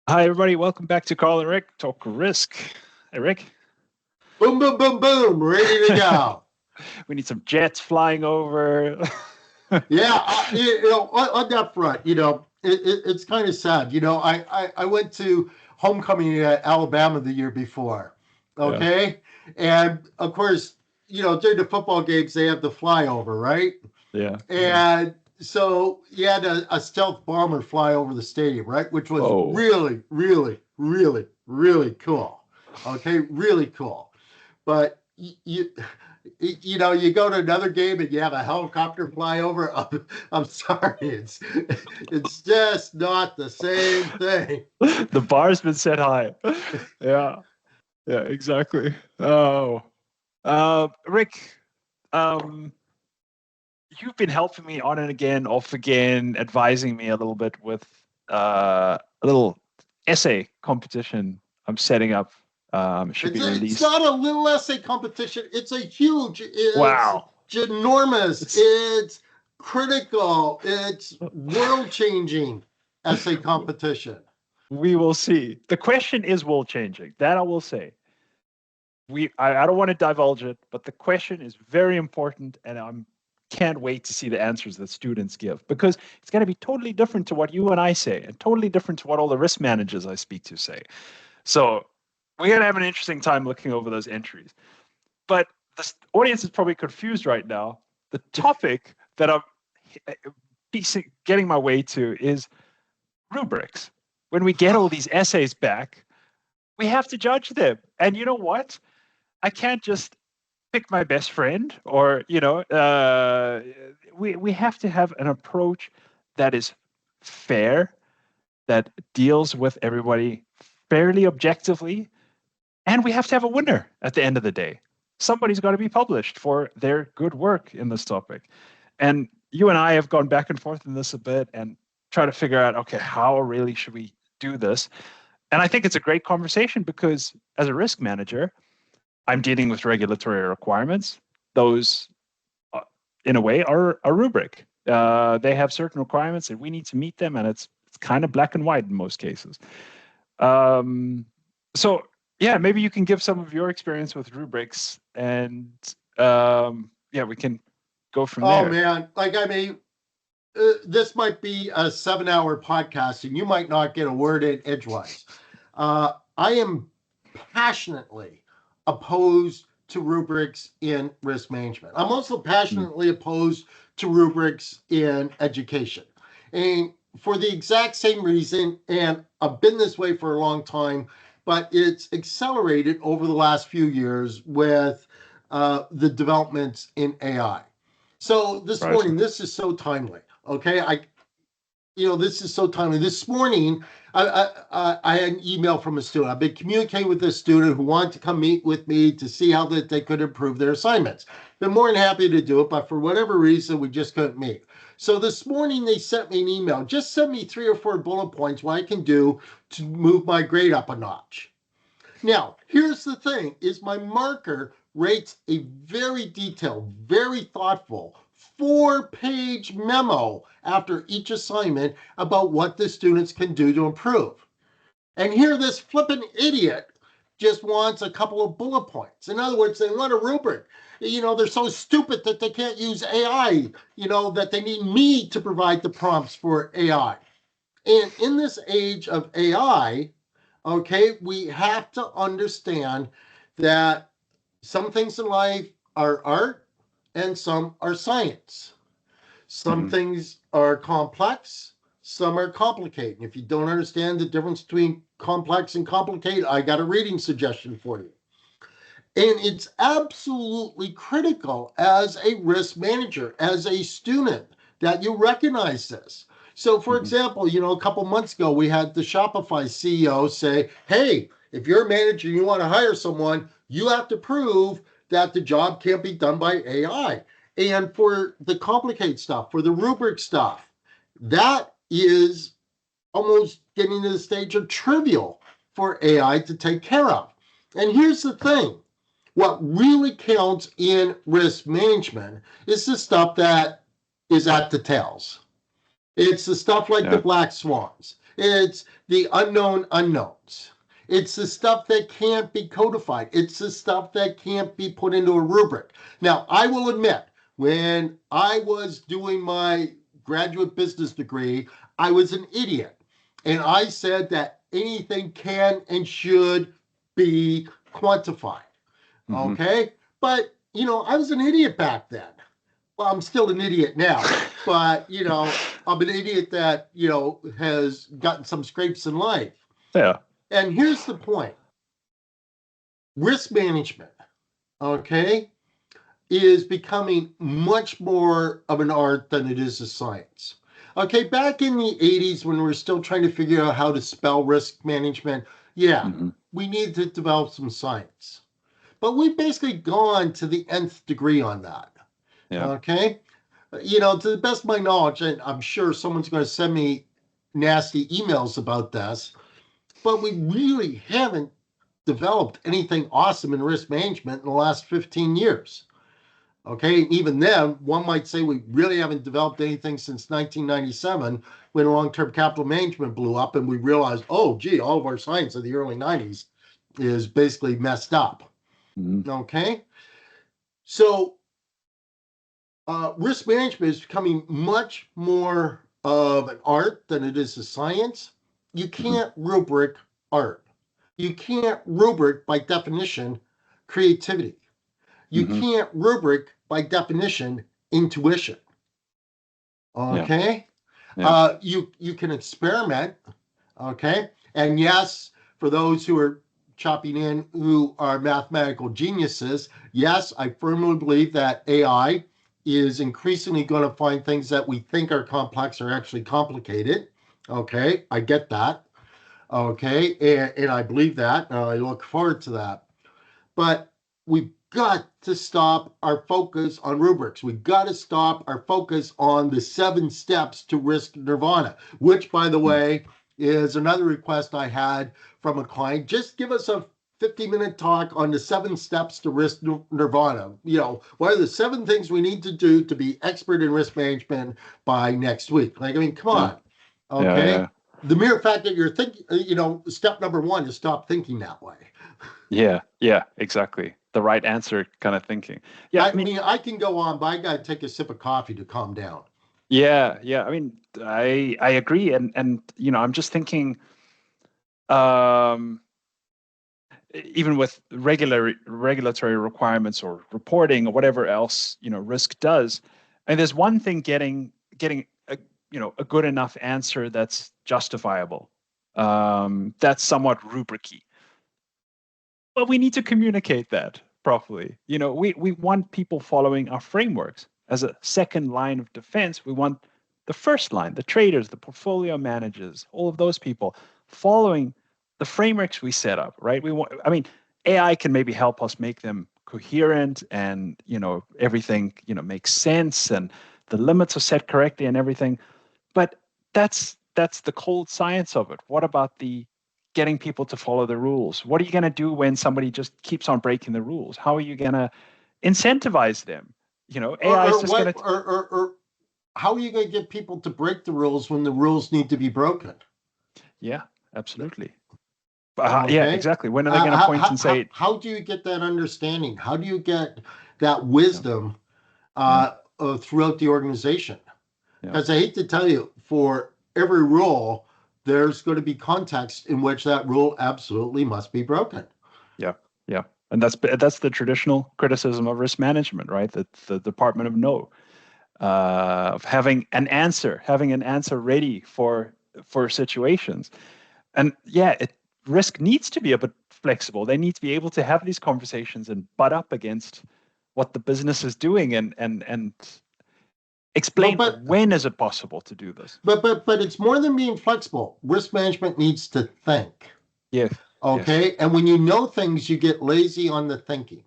Hi, everybody. Welcome back to Carl and Rick Talk Risk. Hey, Rick. Boom, boom, boom, boom, ready to go. We need some jets flying over. Yeah, on that front, it's kind of sad. I went to homecoming at Alabama the year before, Yeah. okay? And of course, during the football games, they have the flyover, right? Yeah. And so you had a stealth bomber fly over the stadium, right? Which was Whoa. really, really, really, really cool. Okay, really cool. But you go to another game and you have a helicopter fly over. I'm sorry, it's just not the same thing. The bar's been set high. Yeah. Yeah, exactly. Oh. Rick, um, you've been helping me on and again, off again, advising me a little bit with a little essay competition I'm setting up. It should be It's released. not a little essay competition. It's Wow. ginormous. It's It's critical. It's world changing essay competition. We will see. The question is world changing. That I will say. I don't want to divulge it, but the question is very important, and I can't wait to see the answers that students give, because it's going to be totally different to what you and I say, and totally different to what all the risk managers I speak to say. So we're going to have an interesting time looking over those entries. But the audience is probably confused right now. The topic that I'm getting my way to is rubrics. When we get all these essays back, we have to judge them. And you know what? I can't just pick my best friend, or we have to have an approach that is fair, that deals with everybody fairly objectively, and we have to have a winner at the end of the day. Somebody's got to be published for their good work in this topic. And you and I have gone back and forth in this a bit and try to figure out, okay, how really should we do this? And I think it's a great conversation because as a risk manager, I'm dealing with regulatory requirements. Those, in a way, are a rubric. They have certain requirements and we need to meet them, and it's kind of black and white in most cases. So yeah, maybe you can give some of your experience with rubrics, and yeah, we can go from Oh there. man, this might be a 7-hour podcast, and you might not get a word in edgewise. I am passionately opposed to rubrics in risk management. I'm also passionately opposed to rubrics in education. And for the exact same reason, and I've been this way for a long time, but it's accelerated over the last few years with the developments in AI. So this Right. morning, this is so timely. Okay, this is so timely. This morning, I had an email from a student. I've been communicating with this student who wanted to come meet with me to see how that they could improve their assignments. Been more than happy to do it, but for whatever reason, we just couldn't meet. So this morning, they sent me an email. Just send me 3 or 4 bullet points what I can do to move my grade up a notch. Now, here's the thing, is my marker rates a very detailed, very thoughtful 4-page memo after each assignment about what the students can do to improve. And here this flippin' idiot just wants a couple of bullet points. In other words, they want a rubric. They're so stupid that they can't use AI, that they need me to provide the prompts for AI. And in this age of AI, okay, we have to understand that some things in life are art and some are science. Some things are complex, some are complicated. And if you don't understand the difference between complex and complicated, I got a reading suggestion for you. And it's absolutely critical as a risk manager, as a student, that you recognize this. So, for example, a couple months ago, we had the Shopify CEO say, hey, if you're a manager and you want to hire someone, you have to prove that the job can't be done by AI. And for the complicated stuff, for the rubric stuff, that is almost getting to the stage of trivial for AI to take care of. And here's the thing. What really counts in risk management is the stuff that is at the tails. It's the stuff like the black swans. It's the unknown unknowns. It's the stuff that can't be codified. It's the stuff that can't be put into a rubric. Now, I will admit, when I was doing my graduate business degree, I was an idiot. And I said that anything can and should be quantified. Mm-hmm. Okay. But, I was an idiot back then. Well, I'm still an idiot now, but, I'm an idiot that, has gotten some scrapes in life. Yeah. And here's the point. Risk management, okay, is becoming much more of an art than it is a science. Okay, back in the 80s when we were still trying to figure out how to spell risk management, we needed to develop some science. But we've basically gone to the nth degree on that. Yeah. Okay? To the best of my knowledge, and I'm sure someone's going to send me nasty emails about this, but we really haven't developed anything awesome in risk management in the last 15 years. Okay, even then, one might say we really haven't developed anything since 1997 when long-term capital management blew up and we realized, oh, gee, all of our science of the early 90s is basically messed up. Mm-hmm. Okay, so risk management is becoming much more of an art than it is a science. You can't rubric art. You can't rubric, by definition, creativity. You can't rubric, by definition, intuition. Okay? Yeah. You can experiment, okay? And yes, for those who are chopping in who are mathematical geniuses, yes, I firmly believe that AI is increasingly going to find things that we think are complex are actually complicated. Okay, I get that. Okay, and I believe that. I look forward to that. But we've got to stop our focus on rubrics. We've got to stop our focus on the 7 steps to risk nirvana, which, by the way, is another request I had from a client. Just give us a 50-minute talk on the 7 steps to risk nirvana. What are the 7 things we need to do to be expert in risk management by next week? Like, I mean, come on. Okay. Yeah. The mere fact that you're thinking, step number 1 is stop thinking that way. Yeah, exactly. The right answer kind of thinking. Yeah, I mean, I can go on, but I got to take a sip of coffee to calm down. Yeah. I mean, I agree, and I'm just thinking, even with regulatory requirements or reporting or whatever else risk does, and there's one thing getting a good enough answer that's justifiable, that's somewhat rubricy. But we need to communicate that properly. We want people following our frameworks. As a second line of defense, we want the first line, the traders, the portfolio managers, all of those people following the frameworks we set up, right? AI can maybe help us make them coherent and, everything, makes sense and the limits are set correctly and everything. But that's the cold science of it. What about the getting people to follow the rules? What are you going to do when somebody just keeps on breaking the rules? How are you going to incentivize them? AI is just going to. Or how are you going to get people to break the rules when the rules need to be broken? Yeah, absolutely. Yeah, exactly. When are they going to point and say? How do you get that understanding? How do you get that wisdom throughout the organization? Because I hate to tell you, for every rule, there's going to be context in which that rule absolutely must be broken. Yeah. And that's the traditional criticism of risk management, right? That the Department of No, of having an answer ready for situations. And risk needs to be a bit flexible. They need to be able to have these conversations and butt up against what the business is doing and explain when is it possible to do this. But it's more than being flexible. Risk management needs to think. Yes. Okay. Yes. And when you know things, you get lazy on the thinking.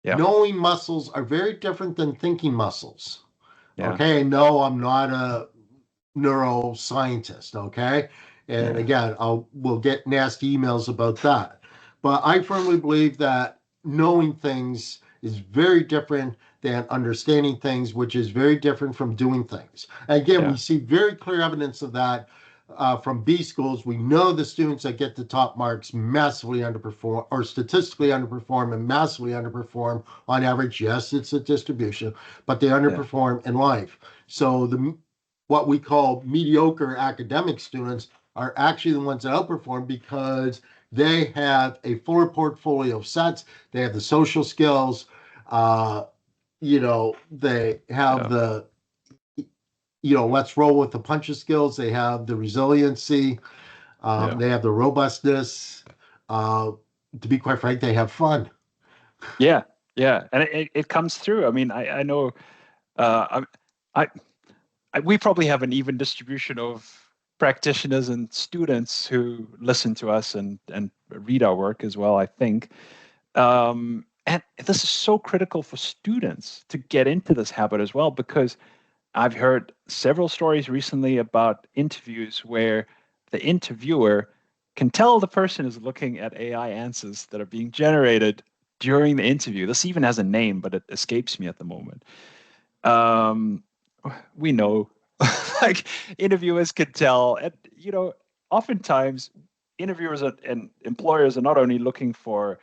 Yeah. Knowing muscles are very different than thinking muscles. Yeah. Okay. No, I'm not a neuroscientist. Okay. And again, we'll get nasty emails about that. But I firmly believe that knowing things is very different than understanding things, which is very different from doing things. Again, we see very clear evidence of that from B schools, we know the students that get the top marks massively underperform or statistically underperform and massively underperform on average. Yes, it's a distribution, but they Yeah. underperform in life. So what we call mediocre academic students are actually the ones that outperform because they have a fuller portfolio of sets. They have the social skills. Uh, they have Yeah. let's roll with the punches skills. They have the resiliency. Yeah. They have the robustness. Uh, to be quite frank, they have fun. Yeah. Yeah. And it comes through. I mean, I know uh, I, we probably have an even distribution of practitioners and students who listen to us and read our work as well, I think. And this is so critical for students to get into this habit as well, because I've heard several stories recently about interviews where the interviewer can tell the person is looking at AI answers that are being generated during the interview. This even has a name, but it escapes me at the moment. Um, we know, like interviewers can tell, and oftentimes interviewers and employers are not only looking for,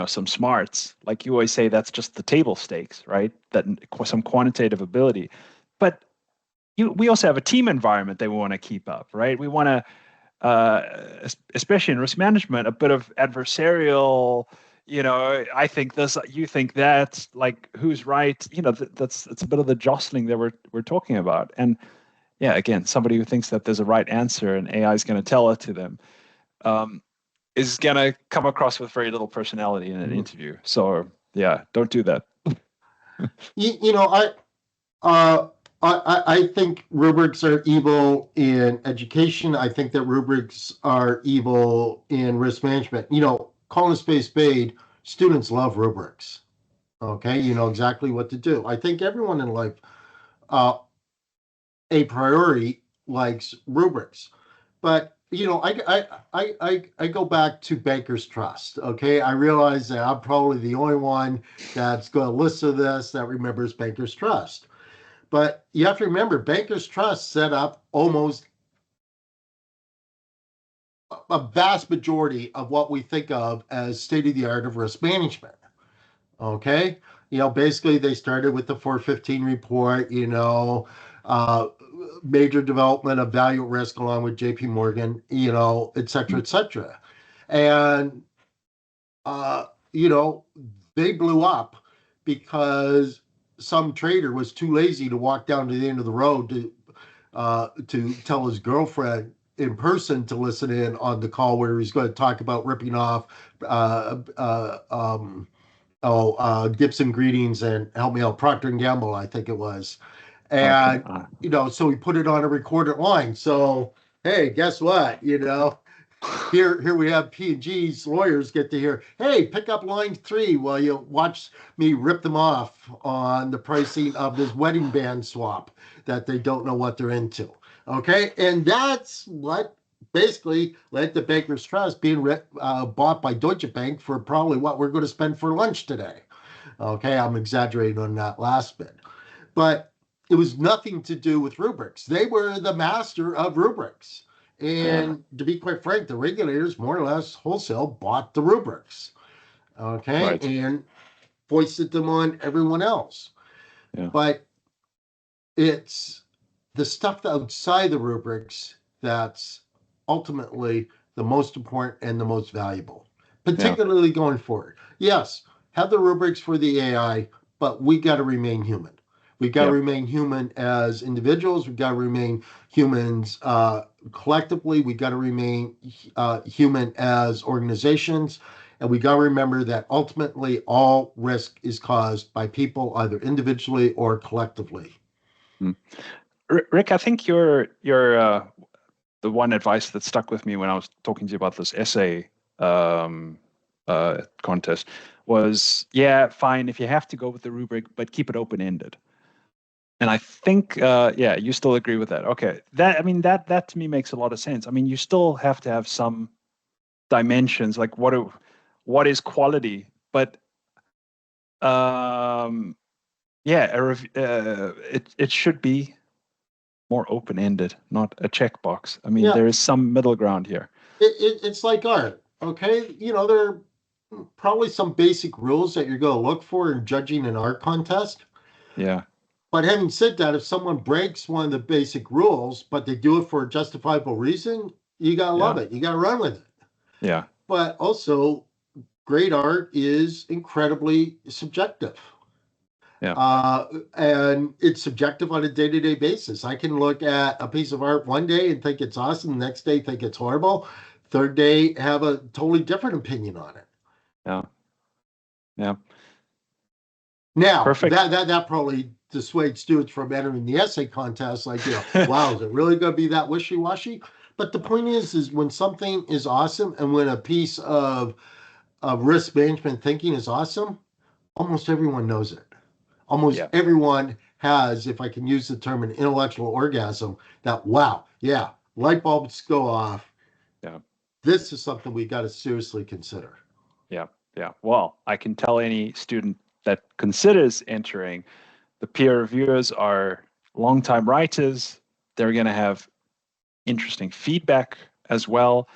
some smarts, like you always say, that's just the table stakes, right? That some quantitative ability, but we also have a team environment that we want to keep up, right? We want to, especially in risk management, a bit of adversarial. I think this, you think that, like who's right? That's it's a bit of the jostling that we're talking about. And yeah, again, somebody who thinks that there's a right answer and AI is going to tell it to them, um, is going to come across with very little personality in an Mhm. interview. So yeah, don't do that. You, you know, I, uh, I think rubrics are evil in education. I think that rubrics are evil in risk management. Call a space spade. Students love rubrics. Okay, you know exactly what to do. I think everyone in life, uh, a priori, likes rubrics. But I go back to Bankers Trust. Okay, I realize that I'm probably the only one that's going to listen to this that remembers Bankers Trust. But you have to remember, Bankers Trust set up almost a vast majority of what we think of as state of the art of risk management. Okay, basically they started with the 415 report. Uh, Major development of value at risk along with JP Morgan, et cetera, et cetera. And, uh, you know, they blew up because some trader was too lazy to walk down to the end of the road to tell his girlfriend in person to listen in on the call where he's going to talk about ripping off uh, uh, um, Gibson Greetings and help me out, Procter and Gamble, I think it was. Okay. And so we put it on a recorded line. So hey, guess what? Here we have P&G's lawyers get to hear, hey, pick up line 3 while you watch me rip them off on the pricing of this wedding band swap that they don't know what they're into. Okay, and that's what basically led to Bankers Trust being bought by Deutsche Bank for probably what we're going to spend for lunch today. Okay, I'm exaggerating on that last bit, but it was nothing to do with rubrics. They were the master of rubrics. Yeah. And to be quite frank, the regulators more or less wholesale bought the rubrics, okay, Right. and foisted them on everyone else. Yeah. But it's the stuff outside the rubrics that's ultimately the most important and the most valuable, Yeah. particularly going forward. Yes, have the rubrics for the AI, but we got to remain human. We got to Yeah. remain human as individuals. We got to remain humans collectively. We got to remain human as organizations. And we got to remember that ultimately all risk is caused by people, either individually or collectively. Mm. Rick, I think your the one advice that stuck with me when I was talking to you about this essay um, contest was, yeah, fine if you have to go with the rubric, but keep it open ended. And I think, yeah, you still agree with that. Okay, I mean, that to me makes a lot of sense. I mean, you still have to have some dimensions, like what is quality, but um, yeah, it should be more open-ended, not a checkbox. I mean, Yeah. there is some middle ground here. It's like art, okay? You know, there are probably some basic rules that you're going to look for in judging an art contest. Yeah. But having said that, if someone breaks one of the basic rules, but they do it for a justifiable reason, you got to love it. You got to run with it. Yeah. But also, great art is incredibly subjective. Yeah. And it's subjective on a day-to-day basis. I can look at a piece of art one day and think it's awesome, the next day think it's horrible, third day have a totally different opinion on it. Yeah. Yeah. Now, Perfect. that probably dissuades students from entering the essay contest. Like, wow, is it really going to be that wishy-washy? But the point is when something is awesome and when a piece of risk management thinking is awesome, almost everyone knows it. Almost everyone has, if I can use the term, an intellectual orgasm that, wow, yeah, light bulbs go off. Yeah. This is something we got to seriously consider. Yeah. Yeah. Well, I can tell any student that considers entering, the peer reviewers are longtime writers. They're going to have interesting feedback as well.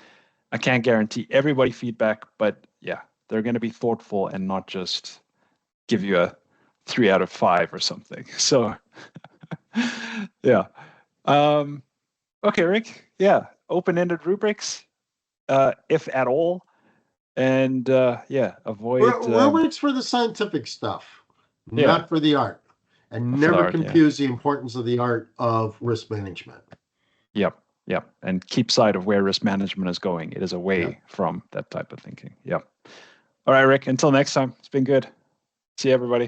I can't guarantee everybody feedback, but yeah, they're going to be thoughtful and not just give you a 3 out of 5 or something. So yeah. Okay, Rick. Yeah. Open-ended rubrics, if at all. And yeah, avoid Rubrics for the scientific stuff, not for the art. And never confuse the importance of the art of risk management. Yep. Yep. And keep sight of where risk management is going. It is away from that type of thinking. Yep. All right, Rick. Until next time, it's been good. See you, everybody.